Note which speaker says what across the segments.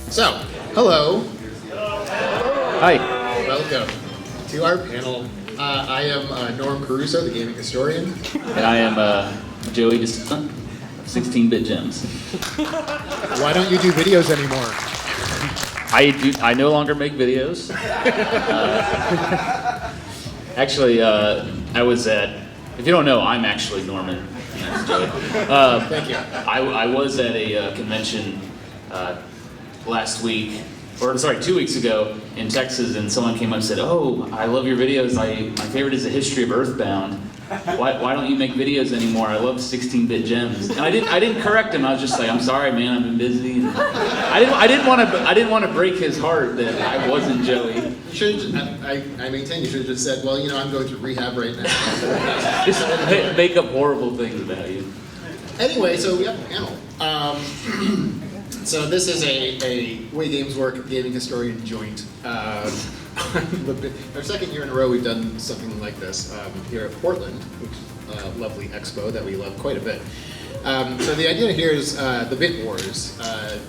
Speaker 1: So, hello.
Speaker 2: Hi.
Speaker 1: Welcome to our panel. I am Norm Caruso, the gaming historian.
Speaker 2: And I am Joey Desena of 16-Bit Gems.
Speaker 1: Why don't you do videos anymore?
Speaker 2: I no longer make videos. Actually, I was at, if you don't know, I'm actually Norman. That's Joey.
Speaker 1: Thank you.
Speaker 2: I was at a convention last week, or sorry, 2 weeks ago in Texas, and someone came up and said, "Oh, I love your videos. My favorite is the history of Earthbound. Why don't you make videos anymore? I love 16-Bit Gems." And I didn't correct him. I was just like, "I'm sorry, man. I've been busy." And I didn't want to break his heart that I wasn't Joey.
Speaker 1: You should. I maintain you should have just said, "Well, you know, I'm going through rehab right now."
Speaker 2: Just make up horrible things about you.
Speaker 1: Anyway, so we have a panel. So this is a Way Games Work gaming historian joint. Our second year in a row we've done something like this here at Portland, which is a lovely expo that we love quite a bit. So the idea here is the Bit Wars.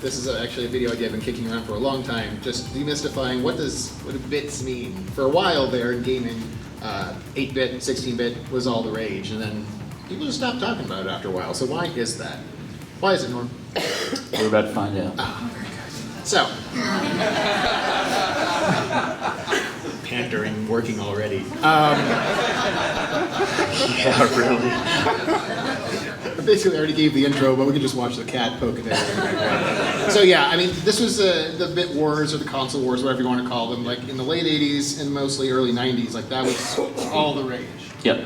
Speaker 1: This is actually a video idea I've been kicking around for a long time, just demystifying what do bits mean. For a while there in gaming, 8-bit, 16-bit was all the rage, and then people just stopped talking about it after a while. So why is that? Why is it, Norm?
Speaker 2: We're about to find out.
Speaker 1: Oh, very good. So, pandering working already.
Speaker 2: Yeah, really.
Speaker 1: I basically already gave the intro, but we can just watch the cat poking at. So yeah, I mean, this was the Bit Wars or the console wars, whatever you want to call them. Like in the late '80s and mostly early '90s, like that was all the rage.
Speaker 2: Yep.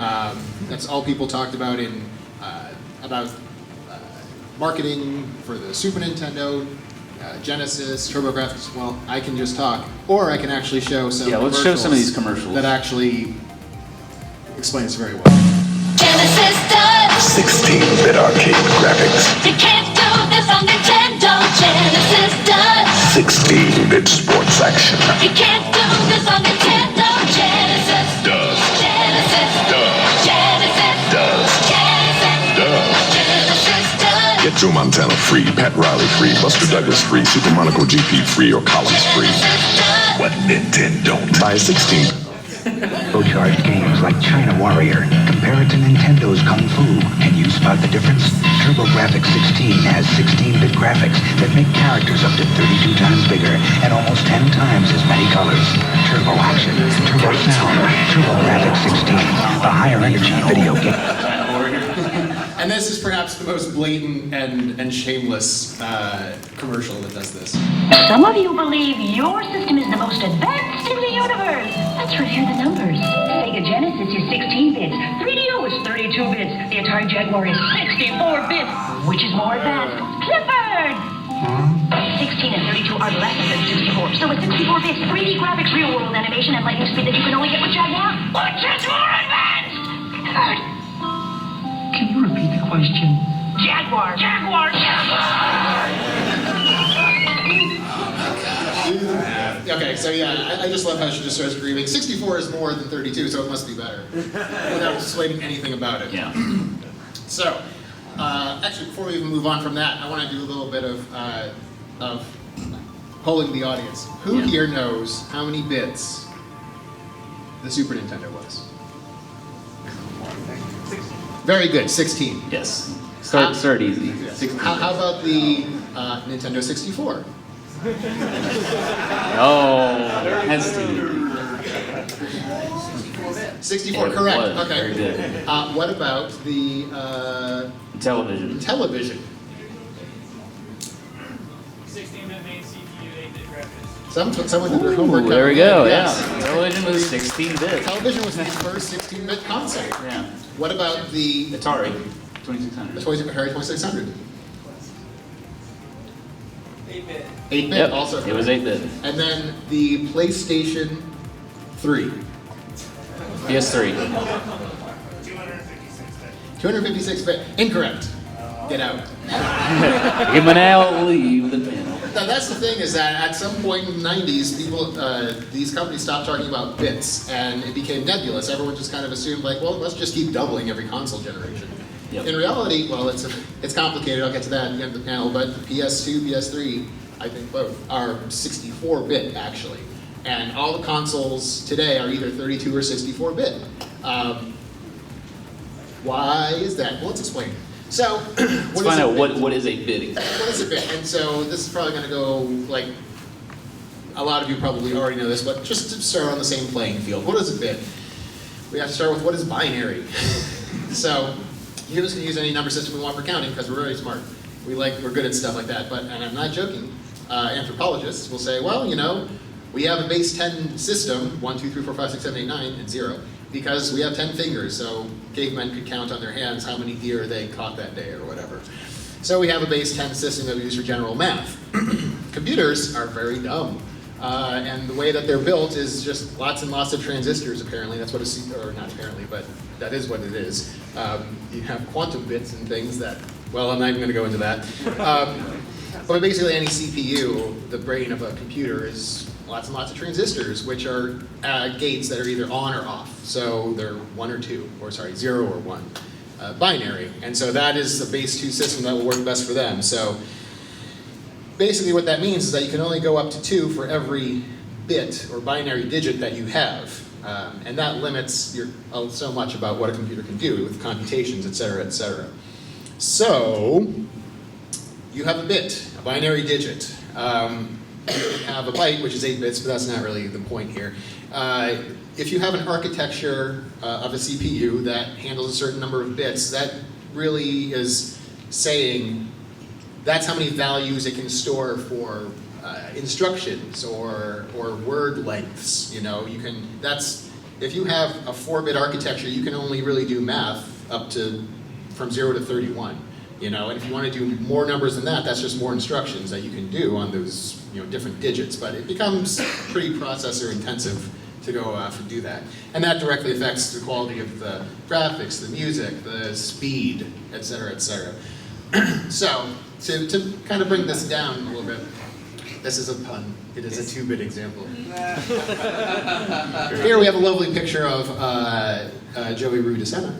Speaker 1: That's all people talked about in about marketing for the Super Nintendo, Genesis, TurboGrafx. Well, I can just talk, or I can actually show some.
Speaker 2: Yeah, let's show some of these commercials
Speaker 1: that actually explain this very well.
Speaker 3: Genesis does
Speaker 4: 16-bit arcade graphics.
Speaker 3: You can't do this on Nintendo. Genesis does
Speaker 4: 16-bit sports action.
Speaker 3: You can't do this on Nintendo. Genesis
Speaker 4: Does.
Speaker 3: Genesis
Speaker 4: Does.
Speaker 3: Genesis
Speaker 4: Does.
Speaker 3: Genesis
Speaker 4: Does.
Speaker 3: Genesis does.
Speaker 4: Get Joe Montana free, Pat Riley free, Buster Douglas free, Super Monaco GP free, or Collins free.
Speaker 3: Genesis does.
Speaker 4: What Nintendo don't? Buy 16.
Speaker 5: Charged games like China Warrior. Compare it to Nintendo's Kung Fu. Can you spot the difference? TurboGrafx 16 has 16-bit graphics that make characters up to 32 times bigger and almost 10 times as many colors. Turbo action, turbo sound, TurboGrafx 16, the higher energy video game.
Speaker 1: And this is perhaps the most blatant and shameless commercial that does this.
Speaker 6: Some of you believe your system is the most advanced in the universe. Let's review the numbers. Sega Genesis is 16 bits. 3DO is 32 bits. The Atari Jaguar is 64 bits. Which is more advanced? Clifford! 16 and 32 are less than 64. So with 64 bits, 3D graphics, real-world animation, and lightning speed that you can only get with Jaguar, which is more advanced? Clifford!
Speaker 7: Can you repeat the question?
Speaker 6: Jaguar! Jaguar! Jaguar!
Speaker 1: Okay, so yeah, I just love how she just starts screaming. 64 is more than 32, so it must be better. Without explaining anything about it.
Speaker 2: Yeah.
Speaker 1: So, actually, before we even move on from that, I want to do a little bit of polling the audience. Who
Speaker 2: Yeah.
Speaker 1: here knows how many bits the Super Nintendo was? Very good, 16.
Speaker 2: Yes. Start easy. 16.
Speaker 1: How about the Nintendo 64?
Speaker 2: Oh, has to.
Speaker 1: 64,
Speaker 2: Yeah,
Speaker 1: correct.
Speaker 2: it was.
Speaker 1: Okay.
Speaker 2: Very good.
Speaker 1: What about the
Speaker 2: Television.
Speaker 1: television?
Speaker 8: 16-bit main CPU, 8-bit graphics.
Speaker 1: Someone did their homework.
Speaker 2: There we go.
Speaker 1: Yes.
Speaker 2: Yeah. Television was 16 bits.
Speaker 1: Television was the first 16-bit console.
Speaker 2: Yeah.
Speaker 1: What about the
Speaker 2: Atari 2600.
Speaker 1: Atari 2600?
Speaker 8: 8-bit.
Speaker 1: 8-bit
Speaker 2: Yep.
Speaker 1: also.
Speaker 2: It was 8-bit.
Speaker 1: And then the PlayStation 3.
Speaker 2: PS3.
Speaker 1: 256-bit. Incorrect. Get out.
Speaker 2: Give an L, leave the panel.
Speaker 1: Now that's the thing, is that at some point in the 90s, people, these companies stopped talking about bits, and it became nebulous. Everyone just kind of assumed, like, well, let's just keep doubling every console generation.
Speaker 2: Yep.
Speaker 1: In reality, well, it's complicated. I'll get to that at the end of the panel. But PS2, PS3, I think both, are 64-bit actually. And all the consoles today are either 32 or 64-bit. Why is that? Well, let's explain. So,
Speaker 2: Let's find out what is a bit exactly.
Speaker 1: What is a bit? And so this is probably going to go like, a lot of you probably already know this, but just to start on the same playing field, what is a bit? We have to start with what is binary. So, you're just going to use any number system we want for counting because we're very smart. We're good at stuff like that. But, and I'm not joking, anthropologists will say, well, you know, we have a base 10 system, 1, 2, 3, 4, 5, 6, 7, 8, 9, and 0. Because we have 10 fingers, so cavemen could count on their hands how many deer they caught that day or whatever. So we have a base 10 system that we use for general math. Computers are very dumb. And the way that they're built is just lots and lots of transistors, apparently. That's what or not apparently, but that is what it is. You have quantum bits and things that, well, I'm not even going to go into that. But basically any CPU, the brain of a computer, is lots and lots of transistors, which are gates that are either on or off. So they're 1 or 2, or sorry, 0 or 1, binary. And so that is the base 2 system that will work best for them. So basically what that means is that you can only go up to 2 for every bit or binary digit that you have. And that limits so much about what a computer can do with computations, et cetera, et cetera. So you have a bit, a binary digit. You can have a byte, which is 8 bits, but that's not really the point here. If you have an architecture of a CPU that handles a certain number of bits, that really is saying that's how many values it can store for instructions or word lengths. You know, if you have a 4-bit architecture, you can only really do math up to from 0 to 31. You know, and if you want to do more numbers than that, that's just more instructions that you can do on those, you know, different digits. But it becomes pretty processor intensive to go off and do that. And that directly affects the quality of the graphics, the music, the speed, et cetera, et cetera. So, to kind of bring this down a little bit, this is a pun. It is a 2-bit example. Here we have a lovely picture of Joey Rue Desena.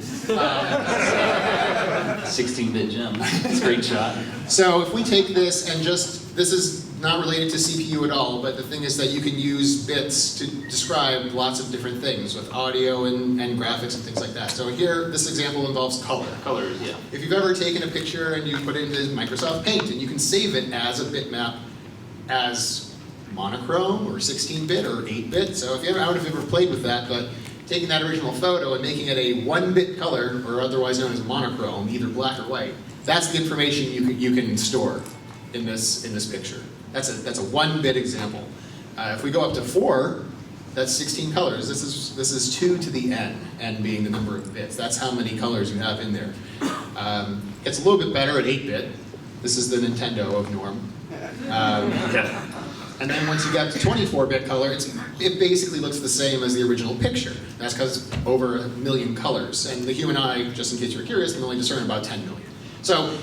Speaker 2: 16-bit gem. It's a great shot.
Speaker 1: So if we take this and this is not related to CPU at all, but the thing is that you can use bits to describe lots of different things with audio and graphics and things like that. So here, this example involves color.
Speaker 2: Colors, yeah.
Speaker 1: If you've ever taken a picture and you put it into Microsoft Paint and you can save it as a bitmap as monochrome or 16-bit or 8-bit. So if you ever, I don't know if you've ever played with that, but taking that original photo and making it a 1-bit color, or otherwise known as monochrome, either black or white, that's the information you can store in this picture. That's a 1-bit example. If we go up to 4, that's 16 colors. This is 2 to the n being the number of bits. That's how many colors you have in there. It's a little bit better at 8-bit. This is the Nintendo of Norm. And then once you get to 24-bit color, it basically looks the same as the original picture. That's because over 1 million colors. And the human eye, just in case you're curious, can only discern about 10 million. So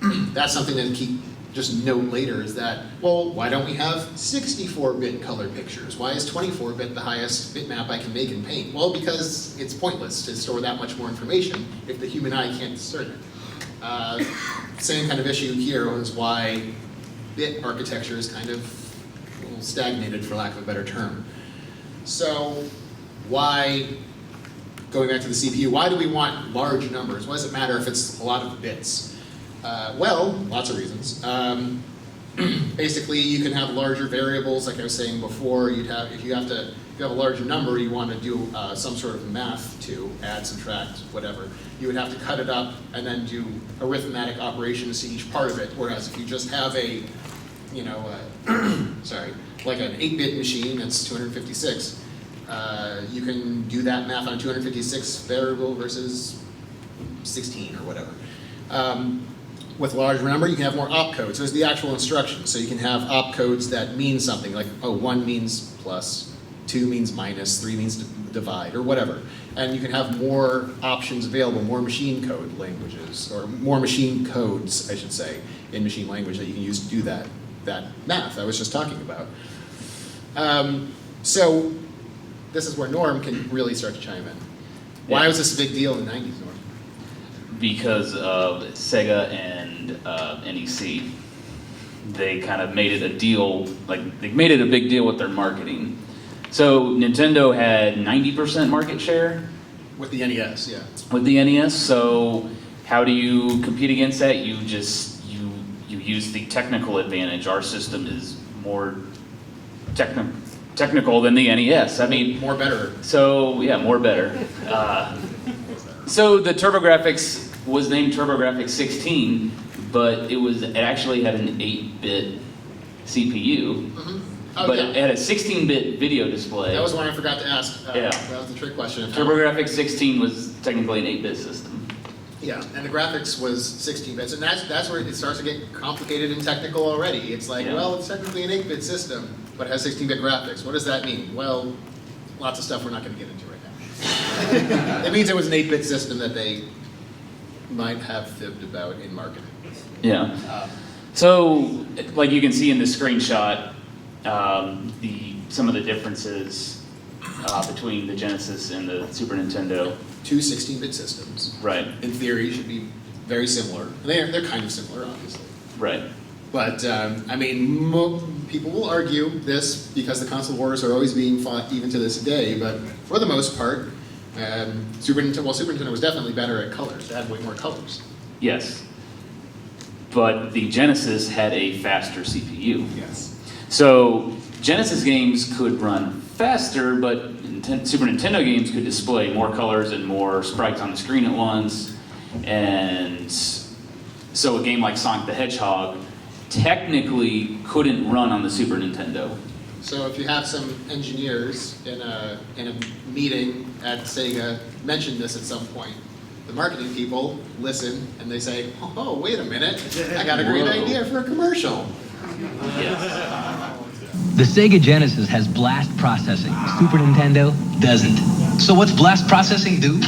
Speaker 1: that's something to just note later is that, well, why don't we have 64-bit color pictures? Why is 24-bit the highest bitmap I can make in Paint? Well, because it's pointless to store that much more information if the human eye can't discern it. Same kind of issue here is why bit architecture is kind of stagnated, for lack of a better term. So why, going back to the CPU, why do we want large numbers? Why does it matter if it's a lot of bits? Well, lots of reasons. Basically, you can have larger variables, like I was saying before. If you have a larger number, you want to do some sort of math to add, subtract, whatever. You would have to cut it up and then do arithmetic operations to each part of it. Whereas if you just have like an 8-bit machine that's 256, you can do that math on 256 variable versus 16 or whatever. With a larger number, you can have more opcodes. There's the actual instructions. So you can have opcodes that mean something, like, 1 means plus, 2 means minus, 3 means divide, or whatever. And you can have more options available, more machine code languages, or more machine codes, I should say, in machine language that you can use to do that math I was just talking about. So this is where Norm can really start to chime in. Why was this a big deal in the 90s, Norm?
Speaker 2: Because of Sega and NEC. they kind of made it a deal, like they made it a big deal with their marketing. So Nintendo had 90% market share
Speaker 1: With the NES, yeah.
Speaker 2: with the NES. So how do you compete against that? You just you use the technical advantage. Our system is more technical than the NES. I mean,
Speaker 1: More better.
Speaker 2: so yeah, more better. So the TurboGrafx was named TurboGrafx 16, but it actually had an 8-bit CPU,
Speaker 1: Oh,
Speaker 2: but
Speaker 1: yeah.
Speaker 2: it had a 16-bit video display.
Speaker 1: That was one I forgot to ask.
Speaker 2: Yeah.
Speaker 1: That was the trick question.
Speaker 2: TurboGrafx 16 was technically an 8-bit system.
Speaker 1: Yeah, and the graphics was 16 bits, and that's where it starts to get complicated and technical already. It's like,
Speaker 2: Yeah.
Speaker 1: well, it's technically an 8-bit system, but it has 16-bit graphics. What does that mean? Well, lots of stuff we're not going to get into right now. It means it was an 8-bit system that they might have fibbed about in marketing.
Speaker 2: Yeah. So, like you can see in the screenshot, some of the differences between the Genesis and the Super Nintendo.
Speaker 1: Two 16-bit systems,
Speaker 2: Right.
Speaker 1: in theory, should be very similar. They're kind of similar, obviously.
Speaker 2: Right.
Speaker 1: But, I mean, people will argue this because the console wars are always being fought even to this day, but for the most part, Super Nintendo was definitely better at colors. They had way more colors.
Speaker 2: Yes. But the Genesis had a faster CPU.
Speaker 1: Yes.
Speaker 2: So Genesis games could run faster, but Super Nintendo games could display more colors and more sprites on the screen at once. And so a game like Sonic the Hedgehog technically couldn't run on the Super Nintendo.
Speaker 1: So if you have some engineers in a meeting at Sega mention this at some point, the marketing people listen and they say, oh, wait a minute, I got a great
Speaker 2: Whoa.
Speaker 1: idea for a commercial.
Speaker 2: Yes.
Speaker 9: The Sega Genesis has blast processing. Super Nintendo doesn't. So what's blast processing do?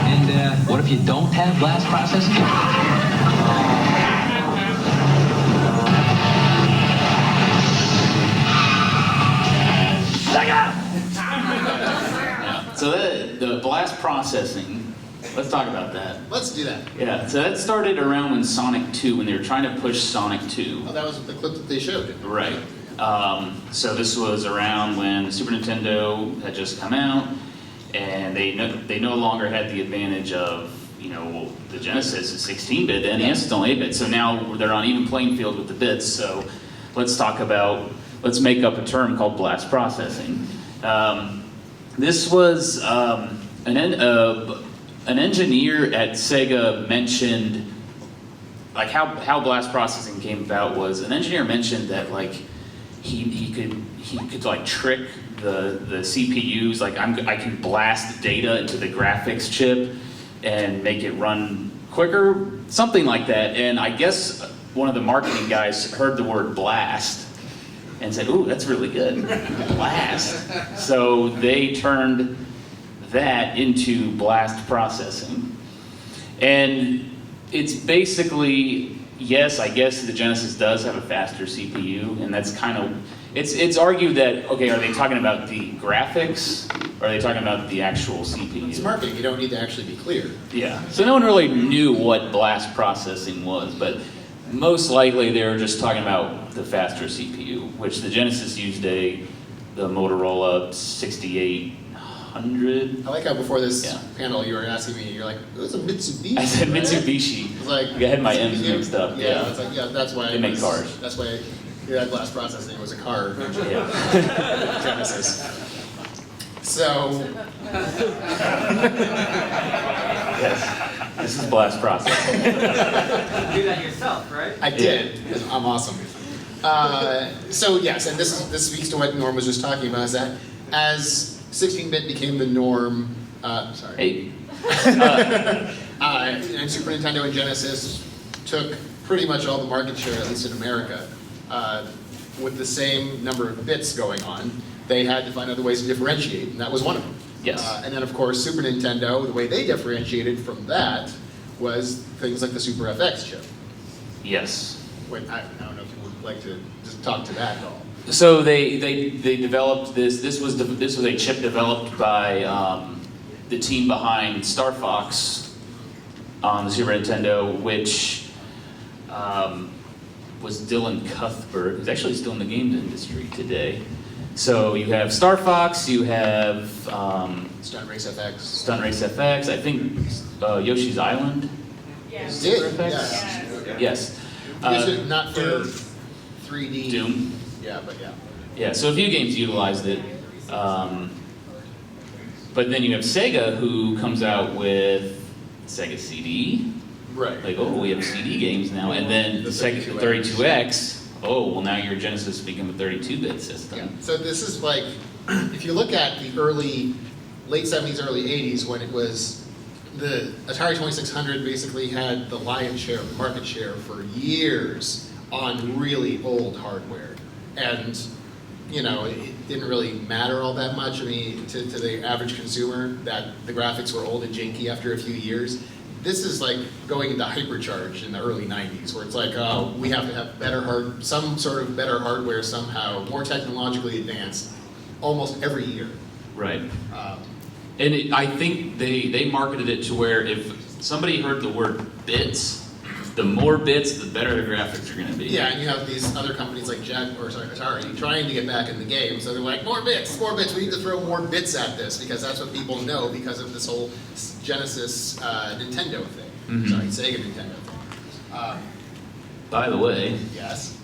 Speaker 9: And what if you don't have blast processing?
Speaker 2: So the blast processing, let's talk about that.
Speaker 1: Let's do that.
Speaker 2: Yeah, so that started around when Sonic 2, when they were trying to push Sonic 2.
Speaker 1: Oh, that was the clip that they showed.
Speaker 2: Right. So this was around when the Super Nintendo had just come out, and they no longer had the advantage of, the Genesis is 16-bit, the NES is only 8-bit, so now they're on even playing field with the bits. So let's make up a term called blast processing. This was an engineer at Sega mentioned, like how blast processing came about was an engineer mentioned that like he could like trick the CPUs, like I can blast data into the graphics chip and make it run quicker, something like that. And I guess one of the marketing guys heard the word blast and said, ooh, that's really good, blast. So they turned that into blast processing. And it's basically, yes, I guess the Genesis does have a faster CPU, and that's kind of, it's argued that, okay, are they talking about the graphics, or are they talking about the actual CPU?
Speaker 1: It's marketing, you don't need to actually be clear.
Speaker 2: Yeah, so no one really knew what blast processing was, but most likely they were just talking about the faster CPU, which the Genesis used the Motorola 6800.
Speaker 1: I like how before this
Speaker 2: Yeah.
Speaker 1: panel you were asking me, you're like, it was a Mitsubishi.
Speaker 2: I said
Speaker 1: right?
Speaker 2: Mitsubishi.
Speaker 1: It's like,
Speaker 2: I had my M's mixed up.
Speaker 1: Yeah, it's like, yeah, that's why
Speaker 2: They make cars.
Speaker 1: That's why that blast processing was a car.
Speaker 2: Yeah.
Speaker 1: Genesis. So,
Speaker 2: Yes. This is blast processing.
Speaker 8: You do that yourself, right?
Speaker 1: I did, because I'm awesome. So yes, and this speaks to what Norm was just talking about, is that as 16-bit became the norm, sorry.
Speaker 2: Hey.
Speaker 1: And Super Nintendo and Genesis took pretty much all the market share, at least in America, with the same number of bits going on. They had to find other ways to differentiate, and that was one of them.
Speaker 2: Yes.
Speaker 1: And then, of course, Super Nintendo, the way they differentiated from that was things like the Super FX chip.
Speaker 2: Yes.
Speaker 1: Wait, I don't know if you like to just talk to that at all.
Speaker 2: So they developed this. This was a chip developed by the team behind Star Fox on the Super Nintendo, which was Dylan Cuthbert, who's actually still in the games industry today. So you have Star Fox, you have
Speaker 1: Stunt Race FX.
Speaker 2: Stunt Race FX. I think Yoshi's Island.
Speaker 1: Yes.
Speaker 2: Super FX?
Speaker 1: Yeah.
Speaker 2: Yes.
Speaker 1: Not for 3D.
Speaker 2: Doom.
Speaker 1: Yeah, but yeah.
Speaker 2: Yeah, so a few games utilized it. But then you have Sega, who comes out with Sega CD.
Speaker 1: Right.
Speaker 2: Like, oh, we have CD games now. And then the Sega 32X. Oh, well, now your Genesis became a 32-bit system.
Speaker 1: Yeah. So this is like, if you look at the late 70s, early 80s, when it was, the Atari 2600 basically had the lion's share of the market share for years on really old hardware. And, you know, it didn't really matter all that much. I mean, to the average consumer, that the graphics were old and janky after a few years. This is like going into hypercharge in the early 90s, where it's like, oh, we have to have some sort of better hardware somehow, more technologically advanced, almost every year.
Speaker 2: Right. And I think they marketed it to where if somebody heard the word bits, the more bits, the better the graphics are going to be.
Speaker 1: Yeah, and you have these other companies like Atari trying to get back in the game, so they're like, more bits, we need to throw more bits at this, because that's what people know because of this whole Genesis Nintendo thing.
Speaker 2: Mm-hmm.
Speaker 1: Sorry, Sega Nintendo thing.
Speaker 2: By the way,
Speaker 1: yes.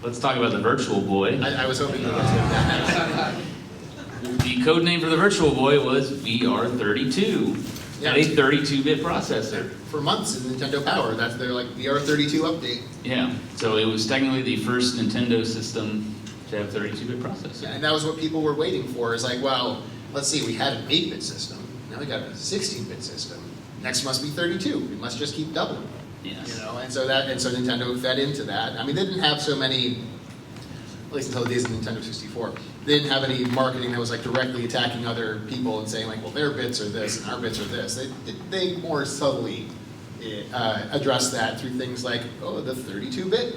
Speaker 2: Let's talk about the Virtual Boy.
Speaker 1: I was hoping you would get to that.
Speaker 2: The code name for the Virtual Boy was VR32.
Speaker 1: Yeah.
Speaker 2: And a 32-bit processor.
Speaker 1: For months in Nintendo Power, that's their like VR32 update.
Speaker 2: Yeah, so it was technically the first Nintendo system to have 32-bit processor.
Speaker 1: Yeah, and that was what people were waiting for. Is like, well, let's see, we had an 8-bit system. Now we got a 16-bit system. Next must be 32. We must just keep doubling.
Speaker 2: Yes.
Speaker 1: You know, and so Nintendo fed into that. I mean, they didn't have so many, at least until the days of Nintendo 64. They didn't have any marketing that was like directly attacking other people and saying like, well, their bits are this and our bits are this. They more subtly addressed that through things like, oh, the 32-bit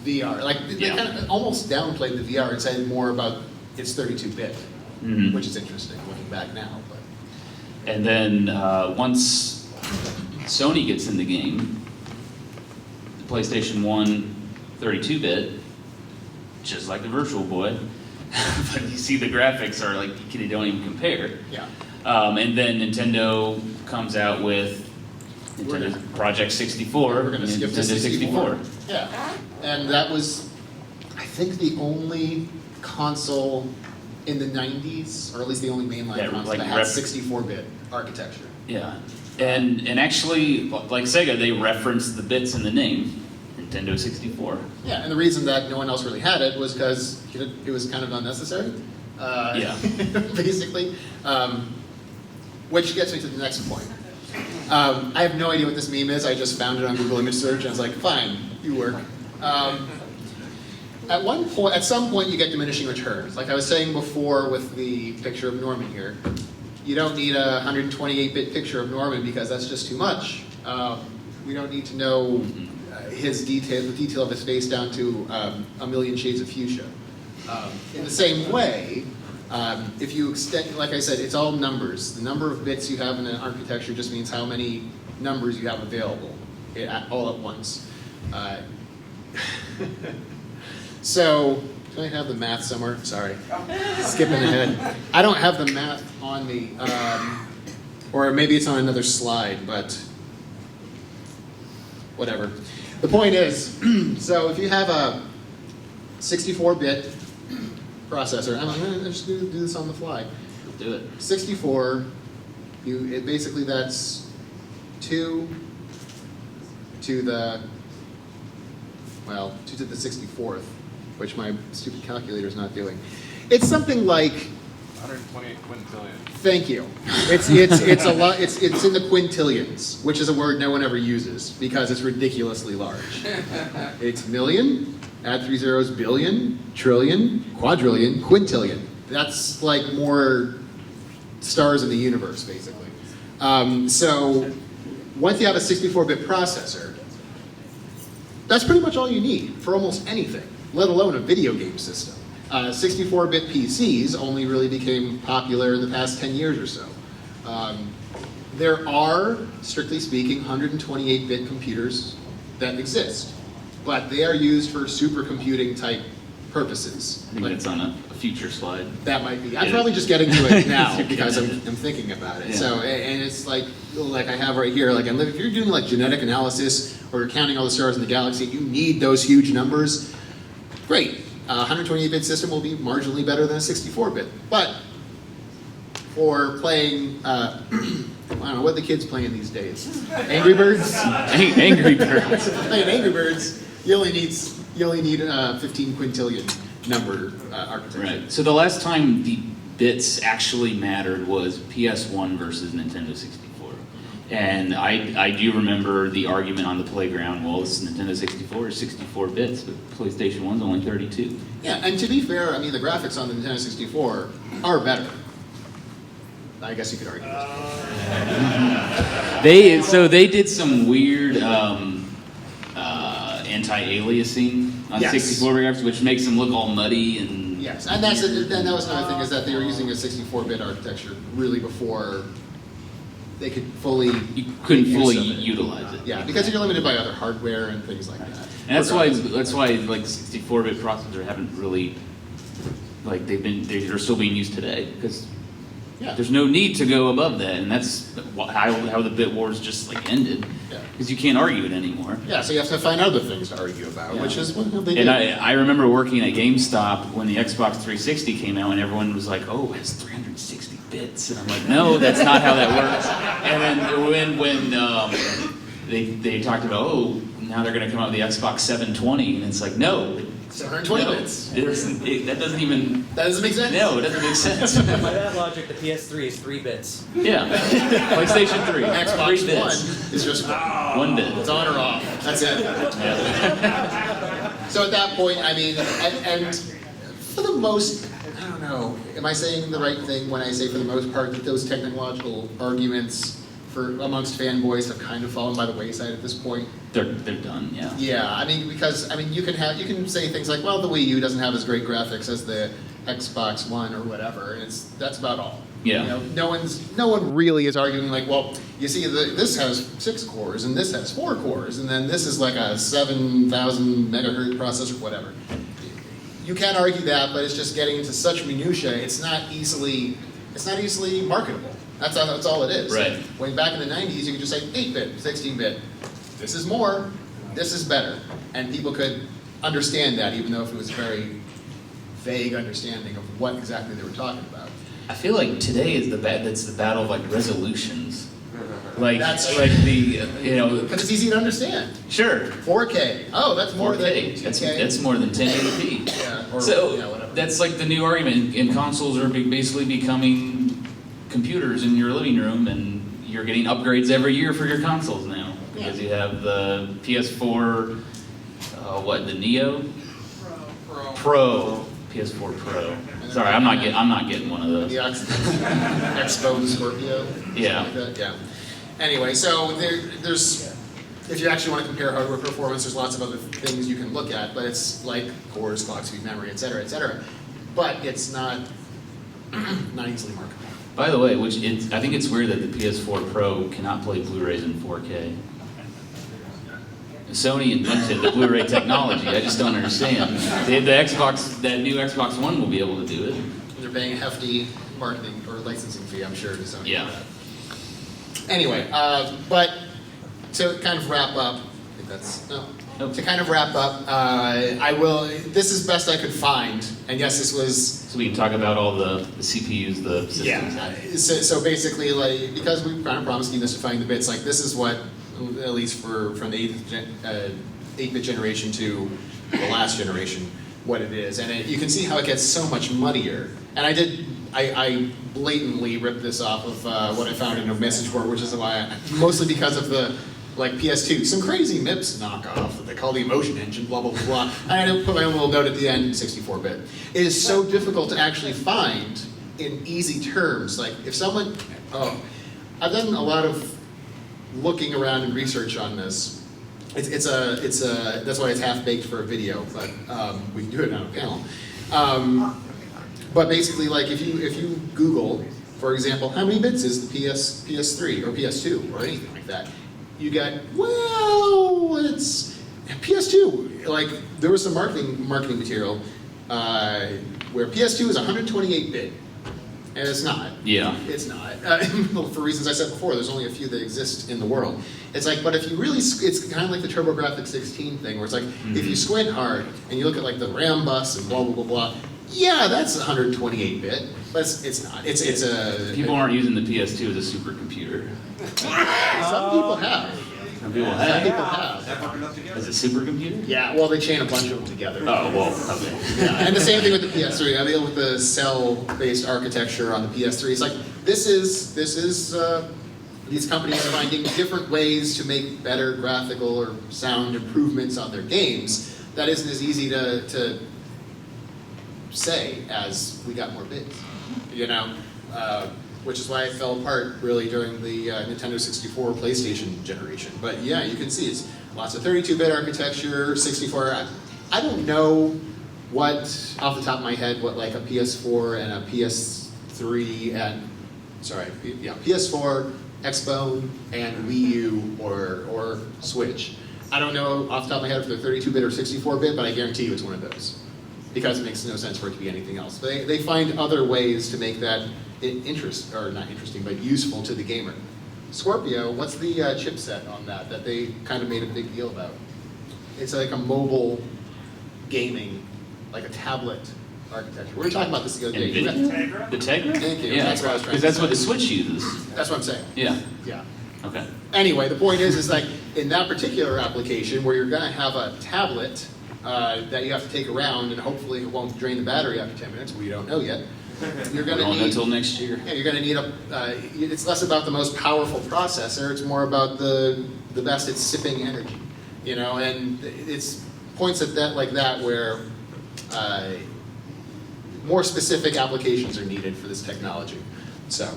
Speaker 1: VR. Like they kind of almost downplayed the VR and said more about its 32-bit,
Speaker 2: Mm-hmm.
Speaker 1: which is interesting looking back now. But.
Speaker 2: And then once Sony gets in the game, the PlayStation 1 32-bit, just like the Virtual Boy, but you see the graphics are like, they don't even compare.
Speaker 1: Yeah.
Speaker 2: And then Nintendo comes out with Nintendo Project 64.
Speaker 1: We're going to skip to
Speaker 2: Nintendo
Speaker 1: 64. Yeah. And that was, I think, the only console in the 90s, or at least the only mainline console that had 64-bit architecture.
Speaker 2: Yeah. And actually, like Sega, they referenced the bits in the name. Nintendo 64.
Speaker 1: Yeah, and the reason that no one else really had it was because it was kind of unnecessary.
Speaker 2: Yeah.
Speaker 1: Basically. Which gets me to the next point. I have no idea what this meme is. I just found it on Google Image Search and I was like, fine, you work. At some point you get diminishing returns. Like I was saying before with the picture of Norman here, you don't need a 128-bit picture of Norman because that's just too much. We don't need to know the detail of his face down to a million shades of fuchsia. In the same way, if you extend, like I said, it's all numbers. The number of bits you have in an architecture just means how many numbers you have available all at once. So, do I have the math somewhere? Sorry, skipping ahead. I don't have the math on me, or maybe it's on another slide, but whatever. The point is, so if you have a 64-bit processor, I'm going to just do this on the fly.
Speaker 2: Do it.
Speaker 1: 64, basically that's 2 to the 64th, which my stupid calculator is not doing. It's something like
Speaker 10: 128 quintillion.
Speaker 1: Thank you. It's a lot. It's in the quintillions, which is a word no one ever uses because it's ridiculously large. It's million, add 3 zeros, billion, trillion, quadrillion, quintillion. That's like more stars in the universe, basically. So once you have a 64-bit processor, that's pretty much all you need for almost anything. let alone a video game system. 64-bit PCs only really became popular in the past 10 years or so. There are, strictly speaking, 128-bit computers that exist, but they are used for supercomputing type purposes.
Speaker 2: I think that's on a future slide.
Speaker 1: That might be. I'm probably just getting to it now
Speaker 2: Okay.
Speaker 1: because I'm thinking about it.
Speaker 2: Yeah.
Speaker 1: So, and it's like I have right here, like, if you're doing like genetic analysis or you're counting all the stars in the galaxy, you need those huge numbers. Great. A 128-bit system will be marginally better than a 64-bit. But for playing, I don't know, what the kids playing these days? Angry Birds?
Speaker 2: Angry Birds.
Speaker 1: Playing Angry Birds, you only need 15 quintillion number architecture.
Speaker 2: Right. So the last time the bits actually mattered was PS1 versus Nintendo 64. And I do remember the argument on the playground, well, this Nintendo 64 is 64 bits, but PlayStation 1's only 32.
Speaker 1: Yeah, and to be fair, I mean, the graphics on the Nintendo 64 are better. I guess you could argue this.
Speaker 2: They did some weird anti-aliasing on
Speaker 1: Yes.
Speaker 2: 64 graphics, which makes them look all muddy and
Speaker 1: Yes, and that was another thing, is that they were using a 64-bit architecture really before they could fully
Speaker 2: you couldn't
Speaker 1: make
Speaker 2: fully
Speaker 1: use of it.
Speaker 2: utilize it.
Speaker 1: Yeah, because you're limited by other hardware and things like that.
Speaker 2: And that's why like 64-bit processors haven't really like they're still being used today because
Speaker 1: Yeah.
Speaker 2: there's no need to go above that, and that's how the bit wars just like ended
Speaker 1: Yeah.
Speaker 2: because you can't argue it anymore.
Speaker 1: Yeah, so you have to find other things to argue about,
Speaker 2: Yeah.
Speaker 1: which is what they
Speaker 2: And
Speaker 1: did.
Speaker 2: I remember working at GameStop when the Xbox 360 came out, and everyone was like, "Oh, it has 360 bits," and I'm like, "No, that's not how that works." And then when they talked about, "Oh, now they're going to come out with the Xbox 720," and it's like, "No,
Speaker 1: 720
Speaker 2: no,
Speaker 1: bits.
Speaker 2: that doesn't even.
Speaker 1: That doesn't make sense?
Speaker 2: No, it doesn't make sense."
Speaker 8: By that logic, the PS3 is 3 bits.
Speaker 2: Yeah, PlayStation 3,
Speaker 1: Xbox
Speaker 2: 3
Speaker 1: One
Speaker 2: bits,
Speaker 1: is just
Speaker 2: 1 bit.
Speaker 1: It's on or off. That's it. So at that point, I mean, and for the most, I don't know, am I saying the right thing when I say for the most part that those technological arguments amongst fanboys have kind of fallen by the wayside at this point?
Speaker 2: They're done. Yeah.
Speaker 1: Yeah, I mean, because you can say things like, well, the Wii U doesn't have as great graphics as the Xbox One or whatever, and that's about all.
Speaker 2: Yeah.
Speaker 1: You know, no one really is arguing like, well, you see, this has 6 cores and this has 4 cores, and then this is like a 7,000 megahertz processor, whatever. You can argue that, but it's just getting into such minutia. It's not easily marketable. That's all it is.
Speaker 2: Right.
Speaker 1: When back in the 90s, you could just say 8-bit, 16-bit. This is more, this is better. And people could understand that, even though if it was a very vague understanding of what exactly they were talking about.
Speaker 2: I feel like today is that's the battle of like resolutions. Like
Speaker 1: That's
Speaker 2: like the
Speaker 1: Because it's easy to understand.
Speaker 2: sure
Speaker 1: 4K. Oh, that's more than
Speaker 2: 4K.
Speaker 1: 2K.
Speaker 2: That's more than 1080p.
Speaker 1: Yeah, or,
Speaker 2: So
Speaker 1: whatever.
Speaker 2: that's like the new argument. And consoles are basically becoming computers in your living room, and you're getting upgrades every year for your consoles now because you have the PS4, the Neo, Pro, PS4 Pro. Sorry, I'm not getting one of those.
Speaker 1: The Expo and Scorpio.
Speaker 2: Yeah.
Speaker 1: Like that. Yeah. Anyway, so there's, if you actually want to compare hardware performance, there's lots of other things you can look at, but it's like cores, clock speed, memory, et cetera, et cetera. But it's not easily marketable.
Speaker 2: By the way, I think it's weird that the PS4 Pro cannot play Blu-rays in 4K. Sony invented the Blu-ray technology. I just don't understand. The that new Xbox One will be able to do it.
Speaker 1: They're paying a hefty marketing or licensing fee, I'm sure, to Sony.
Speaker 2: Yeah.
Speaker 1: For that. Anyway, but to kind of wrap up, I think that's no.
Speaker 2: Nope.
Speaker 1: To kind of wrap up, this is best I could find, and yes, this was.
Speaker 2: So we can talk about all the CPUs, the systems.
Speaker 1: Yeah. So basically, like, because we kind of promised demystifying the bits, like this is what, at least from the 8-bit generation to the last generation, what it is, and you can see how it gets so much muddier. And I blatantly ripped this off of what I found in a message board, which is why, mostly because of the PS2, some crazy MIPS knockoff that they call the emotion engine, blah, blah, blah, blah. I had to put my own little note at the end, 64-bit. It is so difficult to actually find in easy terms. Like, if someone, I've done a lot of looking around and research on this, it's a that's why it's half baked for a video, but we can do it on a panel. But basically, like if you Google, for example, how many bits is the PS3 or PS2 or anything like that, you get, well, it's PS2. Like there was some marketing material where PS2 is 128-bit. And it's not.
Speaker 2: Yeah.
Speaker 1: It's not. For reasons I said before, there's only a few that exist in the world. It's like, but if you really, it's kind of like the TurboGrafx 16 thing, where it's like, if you squint hard and you look at like the RAM bus and blah, blah, blah, blah, yeah, that's 128-bit, but it's not. It's a...
Speaker 2: People aren't using the PS2 as a supercomputer.
Speaker 1: Some people have.
Speaker 2: Some people
Speaker 1: Some
Speaker 2: have.
Speaker 1: people have.
Speaker 2: As a supercomputer?
Speaker 1: Yeah, well, they chain a bunch of them together.
Speaker 2: Oh, well, okay.
Speaker 1: Yeah, and the same thing with the PS3. I mean, with the cell-based architecture on the PS3, it's like this is these companies finding different ways to make better graphical or sound improvements on their games. That isn't as easy to say as we got more bits, you know. Which is why it fell apart really during the Nintendo 64 PlayStation generation. But yeah, you can see it's lots of 32-bit architecture, 64. I don't know what, off the top of my head, what like a PS4 and a PS3 and, PS4, Expo, and Wii U or Switch. I don't know off the top of my head if they're 32-bit or 64-bit, but I guarantee you it's one of those. Because it makes no sense for it to be anything else. They find other ways to make that not interesting, but useful to the gamer. Scorpio, what's the chipset on that they kind of made a big deal about? It's like a mobile gaming, like a tablet architecture. We were talking about this the other day.
Speaker 2: Tegra? The Tegra?
Speaker 1: Thank you.
Speaker 2: Yeah,
Speaker 1: That's what I was trying to
Speaker 2: because that's
Speaker 1: say.
Speaker 2: what the Switch uses.
Speaker 1: That's what I'm saying.
Speaker 2: Yeah.
Speaker 1: Yeah.
Speaker 2: Okay.
Speaker 1: Anyway, the point is like in that particular application where you're going to have a tablet that you have to take around and hopefully it won't drain the battery after 10 minutes, we don't know yet. You're going to
Speaker 2: Won't know
Speaker 1: need
Speaker 2: until next year.
Speaker 1: Yeah, you're going to need it's less about the most powerful processor. It's more about the best at sipping energy, you know. And it's points at that like that where more specific applications are needed for this technology. So,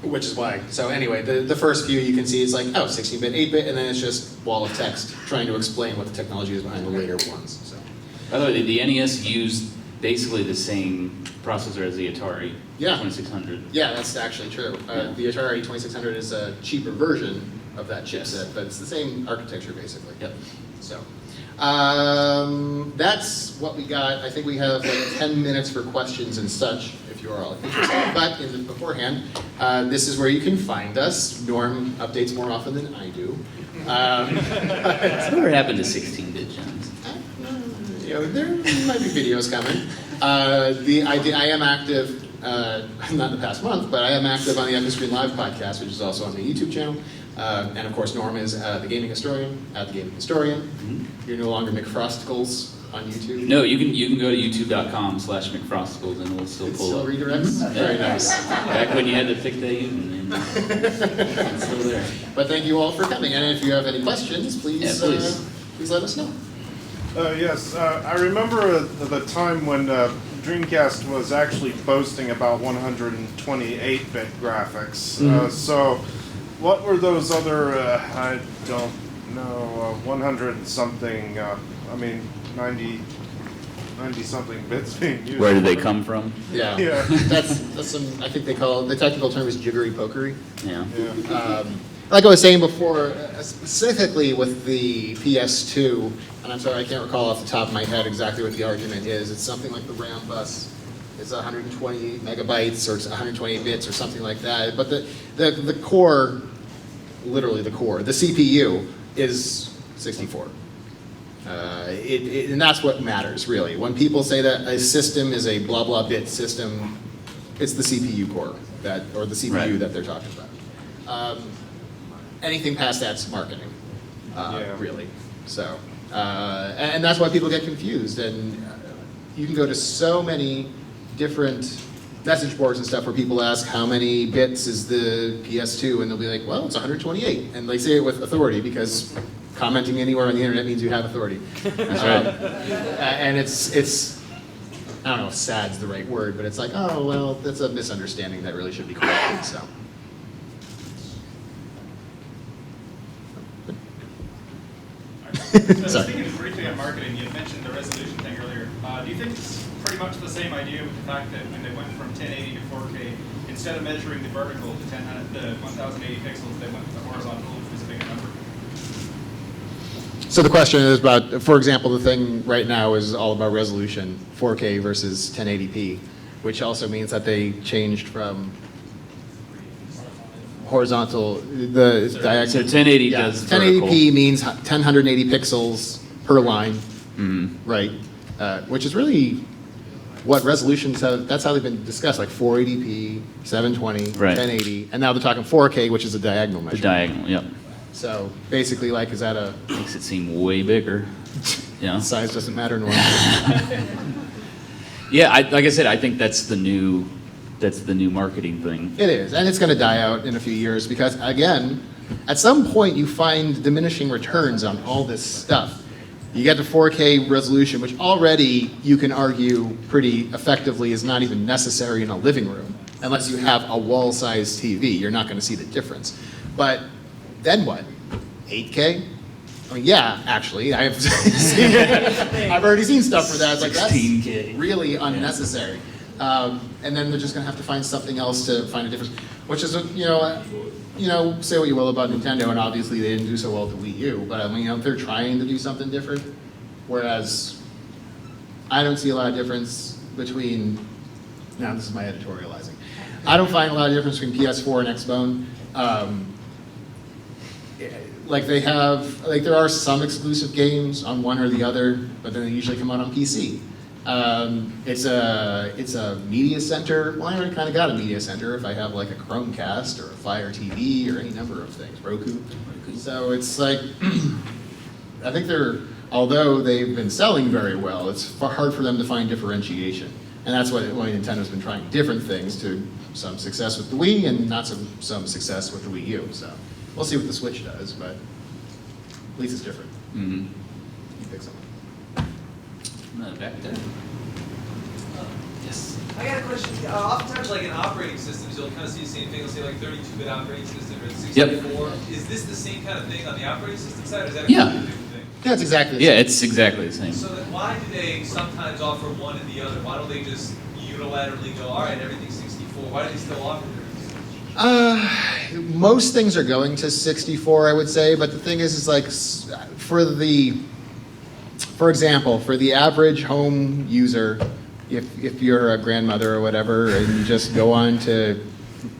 Speaker 1: which is why. So anyway, the first few you can see is like 16-bit, 8-bit, and then it's just wall of text trying to explain what the technology is behind the later ones. So.
Speaker 2: By the way, the NES used basically the same processor as the Atari 2600.
Speaker 1: Yeah, that's actually true. The Atari 2600 is a cheaper version of that chipset, but it's the same architecture basically.
Speaker 2: Yep.
Speaker 1: So that's what we got. I think we have like 10 minutes for questions and such, if you are all interested. But beforehand, this is where you can find us. Norm updates more often than I do.
Speaker 2: Whatever happened to 16-bit gems?
Speaker 1: You know, there might be videos coming. I am active, not in the past month, but I am active on the Epic Screen Live podcast, which is also on the YouTube channel. And of course, Norm is the Gaming Historian at the Gaming Historian. Mm-hmm. You're no longer McFrosticles on YouTube.
Speaker 2: No, you can go to youtube.com/McFrosticles and it'll still pull up.
Speaker 1: Still redirects? Very nice.
Speaker 2: Back when you had to pick that and it's still there.
Speaker 1: But thank you all for coming. And if you have any questions, please let us know.
Speaker 10: Yes, I remember the time when Dreamcast was actually boasting about 128-bit graphics.
Speaker 1: Mm-hmm.
Speaker 10: So, what were those other, I don't know, 100-something, 90-something bits being used?
Speaker 2: Where did they come from?
Speaker 1: Yeah.
Speaker 10: Yeah.
Speaker 1: That's some, I think they call, the technical term is jiggery pokery.
Speaker 2: Yeah.
Speaker 1: Like I was saying before, specifically with the PS2, and I'm sorry, I can't recall off the top of my head exactly what the argument is. It's something like the RAM bus is 128 megabytes or it's 128 bits or something like that. But the core, literally the core, the CPU is 64. And that's what matters, really. When people say that a system is a blah blah bit system, it's the CPU core or the CPU that they're talking about. Anything past that's marketing, really. So, and that's why people get confused. And you can go to so many different message boards and stuff where people ask how many bits is the PS2, and they'll be like, well, it's 128, and they say it with authority because commenting anywhere on the internet means you have authority.
Speaker 2: That's right.
Speaker 1: And it's I don't know if sad's the right word, but it's like, oh well, that's a misunderstanding that really should be corrected. So.
Speaker 8: So speaking briefly on marketing, you mentioned the resolution thing earlier. Do you think it's pretty much the same idea with the fact that when they went from 1080 to 4K, instead of measuring the vertical, the 1080 pixels, they went with the horizontal, which was a bigger number?
Speaker 1: So the question is about, for example, the thing right now is all about resolution, 4K versus 1080p, which also means that they changed from horizontal, the diagonal.
Speaker 2: So 1080 does
Speaker 1: 1080p
Speaker 2: vertical.
Speaker 1: means 1080 pixels per line, right? Which is really what resolutions have, that's how they've been discussed, like 480p, 720,
Speaker 2: Right.
Speaker 1: 1080, and now they're talking 4K, which is a diagonal
Speaker 2: The
Speaker 1: measure.
Speaker 2: diagonal, yep.
Speaker 1: So basically, like, is that a
Speaker 2: Makes it seem way bigger. Yeah.
Speaker 1: size doesn't matter normally?
Speaker 2: Yeah, like I said, I think that's the new marketing thing.
Speaker 1: It is, and it's going to die out in a few years because, again, at some point you find diminishing returns on all this stuff. You get to 4K resolution, which already you can argue pretty effectively is not even necessary in a living room, unless you have a wall-sized TV. You're not going to see the difference. But then what? 8K? I mean, yeah, actually, I've already seen stuff for that. It's like, that's
Speaker 2: 16K.
Speaker 1: really unnecessary. And then they're just going to have to find something else to find a difference, which is, say what you will about Nintendo, and obviously they didn't do so well with the Wii U, but I mean, they're trying to do something different, whereas I don't see a lot of difference between, now this is my editorializing, I don't find a lot of difference between PS4 and Xbone. Like there are some exclusive games on one or the other, but then they usually come out on PC. It's a media center. Well, I already kind of got a media center if I have like a Chromecast or a Fire TV or any number of things, Roku. So it's like, I think although they've been selling very well, it's hard for them to find differentiation. And that's why Nintendo's been trying different things, to some success with the Wii and not some success with the Wii U. So we'll see what the Switch does, but at least it's different.
Speaker 2: Mm-hmm.
Speaker 1: You pick something.
Speaker 2: Back there. Yes.
Speaker 11: I got a question. Oftentimes, like in operating systems, you'll kind of see the same thing. You'll say like 32-bit operating system or 64. Is this the same kind of thing on the operating system side, or is that a completely different thing?
Speaker 1: Yeah, it's exactly the same.
Speaker 2: Yeah, it's exactly the same.
Speaker 11: So then why do they sometimes offer one and the other? Why don't they just unilaterally go, all right, everything's 64? Why do they still offer this?
Speaker 1: Most things are going to 64, I would say, but the thing is like, for example, for the average home user, if you're a grandmother or whatever, and you just go on to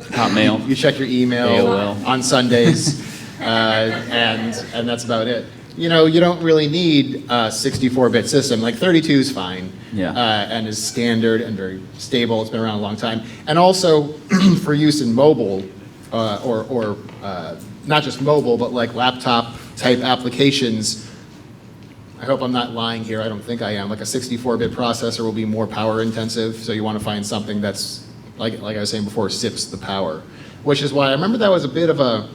Speaker 2: Hotmail,
Speaker 1: you check your email
Speaker 2: AOL.
Speaker 1: on Sundays, and that's about it. You don't really need a 64-bit system. Like 32 is fine, and is standard and very stable. It's been around a long time, and also for use in mobile, or not just mobile, but like laptop type applications. I hope I'm not lying here. I don't think I am. Like a 64-bit processor will be more power intensive, so you want to find something that's like I was saying before, sips the power. Which is why I remember that was a bit of a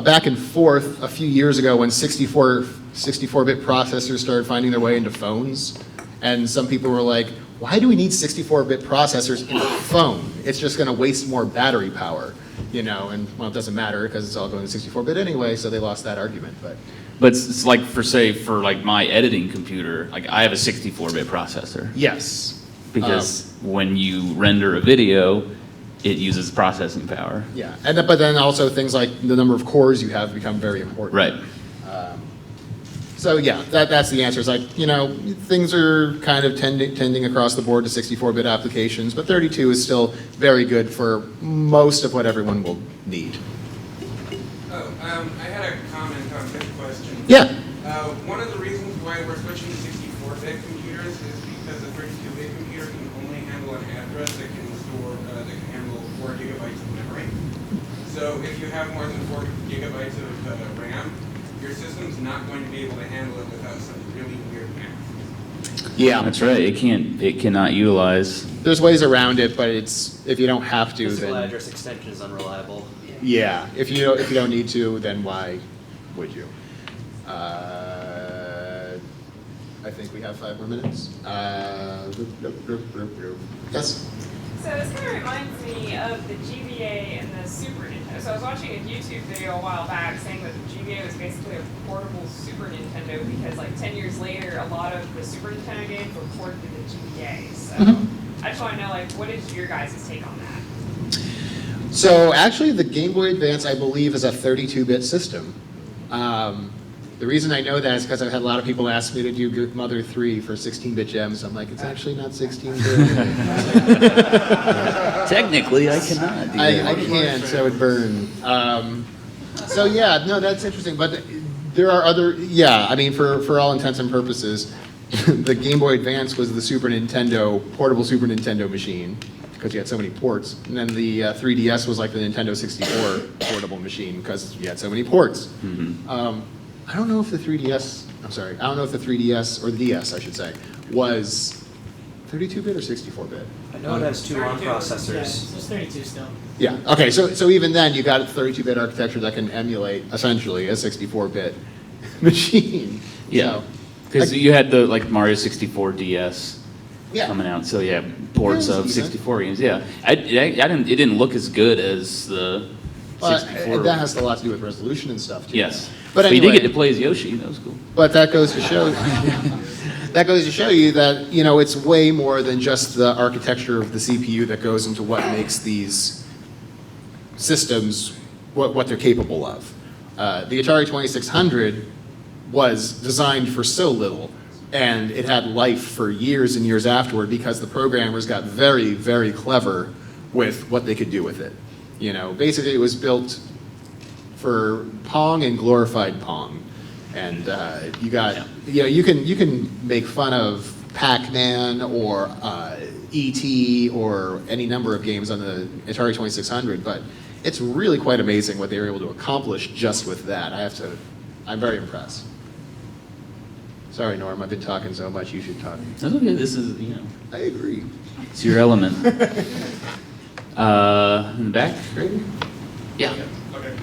Speaker 1: back and forth a few years ago when 64-bit processors started finding their way into phones, and some people were like, why do we need 64-bit processors in a phone? It's just going to waste more battery power, and well, it doesn't matter because it's all going to 64-bit anyway, so they lost that argument.
Speaker 2: But it's like for my editing computer, like I have a 64-bit processor.
Speaker 1: Yes.
Speaker 2: Because when you render a video, it uses processing power.
Speaker 1: Yeah, but then also things like the number of cores you have become very important.
Speaker 2: Right.
Speaker 1: So yeah, that's the answer. It's like, things are kind of tending across the board to 64-bit applications, but 32 is still very good for most of what everyone will need.
Speaker 12: I had a comment on this question.
Speaker 1: Yeah.
Speaker 12: One of the reasons why we're switching to 64-bit computers is because a 32-bit computer can only handle an address that can handle 4 gigabytes of memory. So if you have more than 4 gigabytes of RAM, your system's not going to be able to handle it without some really weird math.
Speaker 1: Yeah,
Speaker 2: that's right. It cannot utilize.
Speaker 1: There's ways around it, but if you don't have to,
Speaker 13: Physical
Speaker 1: then
Speaker 13: address extension is unreliable.
Speaker 1: yeah. If you don't need to, then why would you? I think we have 5 more minutes. Yes.
Speaker 13: So this kind of reminds me of the GBA and the Super Nintendo. So I was watching a YouTube video a while back saying that the GBA was basically a portable Super Nintendo because like 10 years later, a lot of the Super Nintendo games were ported to the GBA. So I just want to know, like, what is your guys' take on that?
Speaker 1: So actually the Game Boy Advance, I believe, is a 32-bit system. The reason I know that is because I've had a lot of people ask me to do Mother 3 for 16-bit gems. I'm like, it's actually not 16-bit.
Speaker 2: Technically, I cannot do that.
Speaker 1: I can't, so it would burn. So yeah, no, that's interesting. But there are other, yeah, I mean, for all intents and purposes, the Game Boy Advance was the Super Nintendo, portable Super Nintendo machine, because you had so many ports. And then the 3DS was like the Nintendo 64 portable machine, because you had so many ports. I don't know if the 3DS, I'm sorry, I don't know if the 3DS, or the DS, I should say, was 32-bit or 64-bit?
Speaker 14: I know it has 2 ARM processors.
Speaker 15: Yeah, so it's 32 still.
Speaker 1: Yeah, okay, so even then, you got a 32-bit architecture that can emulate, essentially, a 64-bit machine.
Speaker 2: Yeah, because you had the, like, Mario 64 DS coming out, so yeah, ports of 64 games, yeah. It didn't look as good as the 64.
Speaker 1: That has a lot to do with resolution and stuff, too.
Speaker 2: Yes.
Speaker 1: But anyway,
Speaker 2: you did get to play as Yoshi, that was cool.
Speaker 1: But that goes to show you that, you know, it's way more than just the architecture of the CPU that goes into what makes these systems what they're capable of. The Atari 2600 was designed for so little, and it had life for years and years afterward because the programmers got very, very clever with what they could do with it. You know, basically it was built for Pong and glorified Pong, and you got, you know, you can make fun of Pac-Man or E.T. or any number of games on the Atari 2600, but it's really quite amazing what they were able to accomplish just with that. I'm very impressed. Sorry, Norm, I've been talking so much. You should talk.
Speaker 2: That's okay. This is, you know.
Speaker 1: I agree.
Speaker 2: It's your element. In the back.
Speaker 1: Great.
Speaker 2: Yeah.
Speaker 16: Okay.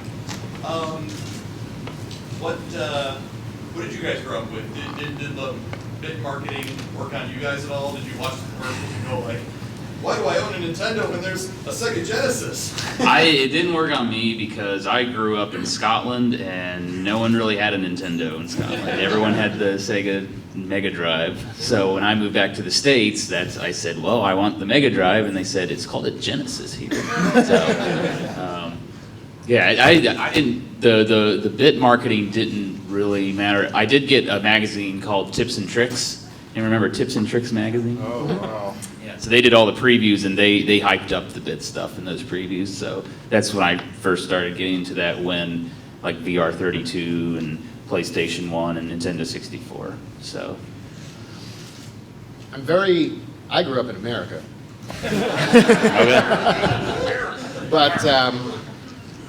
Speaker 16: What did you guys grow up with? Did the bit marketing work on you guys at all? Did you watch the commercials and go like, why do I own a Nintendo when there's a Sega Genesis?
Speaker 2: It didn't work on me because I grew up in Scotland and no one really had a Nintendo in Scotland. Everyone had the Sega Mega Drive. So when I moved back to the States, I said, well, I want the Mega Drive, and they said, it's called a Genesis here. So, yeah, I didn't, the bit marketing didn't really matter. I did get a magazine called Tips and Tricks. You remember Tips and Tricks magazine?
Speaker 10: Oh, wow.
Speaker 2: So they did all the previews, and they hyped up the bit stuff in those previews. So that's when I first started getting into that, when like VR32 and PlayStation 1 and Nintendo 64. So
Speaker 1: I grew up in America. But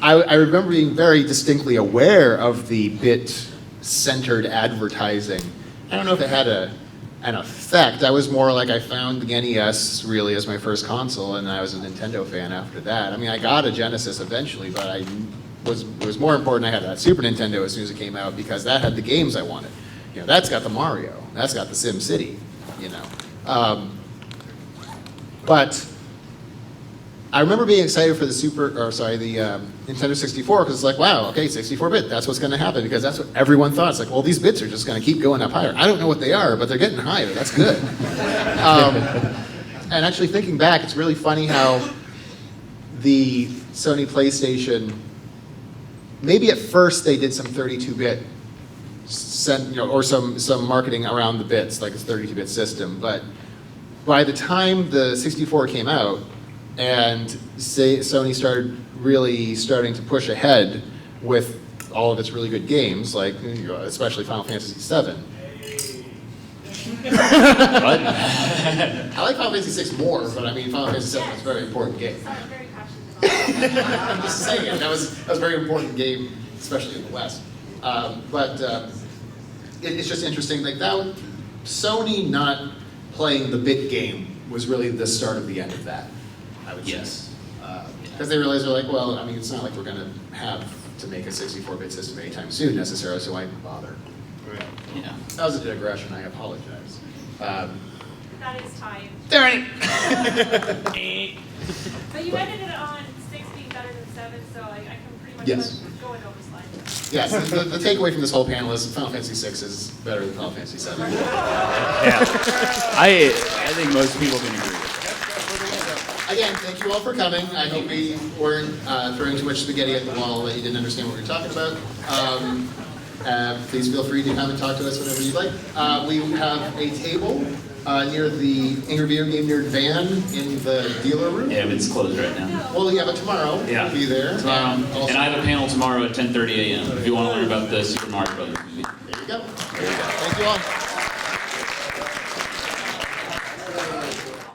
Speaker 1: I remember being very distinctly aware of the bit-centered advertising. I don't know if it had an effect. I was more like, I found the NES really as my first console, and I was a Nintendo fan after that. I mean, I got a Genesis eventually, but it was more important I had that Super Nintendo as soon as it came out, because that had the games I wanted. You know, that's got the Mario, that's got the Sim City, you know. But I remember being excited for the Nintendo 64, because it's like, wow, okay, 64-bit, that's what's going to happen, because that's what everyone thought. It's like, well, these bits are just going to keep going up higher. I don't know what they are, but they're getting higher. That's good. And actually thinking back, it's really funny how the Sony PlayStation, maybe at first they did some 32-bit, or some marketing around the bits, like a 32-bit system, but by the time the 64 came out, and Sony starting to push ahead with all of its really good games, like especially Final Fantasy VII. I like Final Fantasy VI more, but I mean Final Fantasy VII was a very important game. I'm just saying, that was a very important game, especially in the West. It's just interesting, like that. Sony not playing the bit game was really the start of the end of that. I would say. Because they realized they're like, well, I mean, it's not like we're going to have to make a 64-bit system anytime soon necessarily, so why bother?
Speaker 2: Yeah.
Speaker 1: That was a digression, I apologize.
Speaker 15: That is time.
Speaker 1: Darn it!
Speaker 15: But you ended it on 6 being better than 7, so I can pretty much
Speaker 1: Yes.
Speaker 15: go into over slide.
Speaker 1: Yes, the takeaway from this whole panel is Final Fantasy VI is better than Final Fantasy VII.
Speaker 2: Yeah. I think most people can agree.
Speaker 1: Again, thank you all for coming. I hope we weren't throwing too much spaghetti at the wall that you didn't understand what we were talking about. Please feel free to come and talk to us whenever you'd like. We have a table near the Angry Video Game Nerd van in the dealer room.
Speaker 2: Yeah, but it's closed right now.
Speaker 1: Well, yeah, but tomorrow we'll be there.
Speaker 2: Tomorrow.
Speaker 1: And
Speaker 2: And I have a panel tomorrow at 10:30 a.m. if you want to learn about the Super Mario Brothers movie.
Speaker 1: there you go. Thank you all.